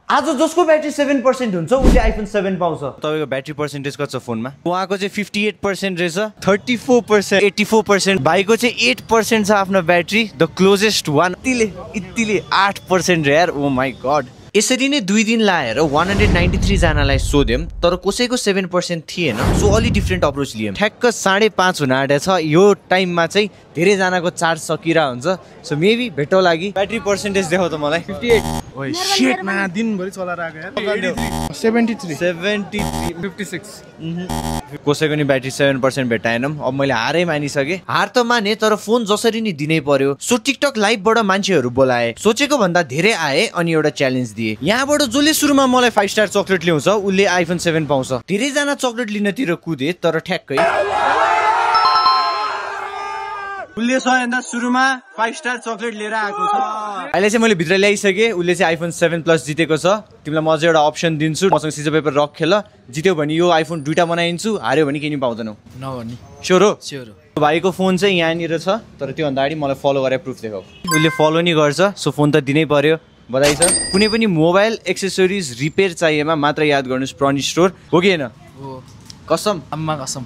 आज जसको ब्याट्री 7% हुन्छ उसले आइफोन 7 पाउँछ। तपाईँको ब्याट्री पर्सेन्टेज कति छ फोनमा? उहाँको चाहिँ 58% रहेछ, 34%, 84%। भाइको चाहिँ 8% छ आफ्नो ब्याट्री, द क्लोजेस्ट वान। यतिले 8% रे यार। ओ माई गड। यसरी नै 2 दिन लाएर 193 जनालाई सोध्यौं, तर कसैको 7% थिएन। सो अलि डिफ्रेन्ट अप्रोच लियौं। ठ्याक्क 5:30 हुन आँटेछ। यो टाइममा चाहिँ धेरै जनाको चार्ज सकिरा हुन्छ। सो मेबी भेटौ लागि। ब्याट्री पर्सेन्टेज देखाउ त मलाई। 58। ओइ शिट मा दिनभरि चलाएर आको यार। 73 56। कसैको नि ब्याट्री 7% भेटाएनौं। अब मैले हारै मानिसके। हार त माने, तर फोन जसरी नि दिनै पर्यो। सो टिकटक लाइभबाट मान्छेहरू बोलाए। सोचेको भन्दा धेरै आए अनि एउटा च्यालेन्ज दिए। यहाँबाट जसले सुरुमा मलाई 5 स्टार चकलेट ल्याउँछ उसले आइफोन 7 पाउँछ। धेरै जना चकलेट लिनतिर कुदे, तर ठ्याक्कै उसले सबैभन्दा सुरुमा 5 स्टार चकलेट लिएर आएको छ। अहिले चाहिँ मैले भित्र ल्याइसकेँ। उसले चाहिँ आइफोन 7 प्लस जितेको छ। तिमीलाई म चाहिँ एउटा अप्सन दिन्छु। मसँग सिजर पेपर रक खेल। जित्यो भने यो आइफोन 2टा बनाइदिन्छु, हार्यो भने केही नि पाउँदैनौ। नभन्नी। स्योर हो? स्योर हो। भाइको फोन चाहिँ यहाँनिर छ, तर त्योभन्दा अगाडि मलाई फलो गरेर प्रुफ देखाऊ। उसले फलो नि गर्छ, सो फोन त दिनै पर्यो। बधाई छ। कुनै पनि मोबाइल एक्सेसरिज रिपेयर चाहिएमा मात्र याद गर्नुहोस् प्रनिस स्टोर। हो कि हैन? हो। कसम? अम्मा कसम।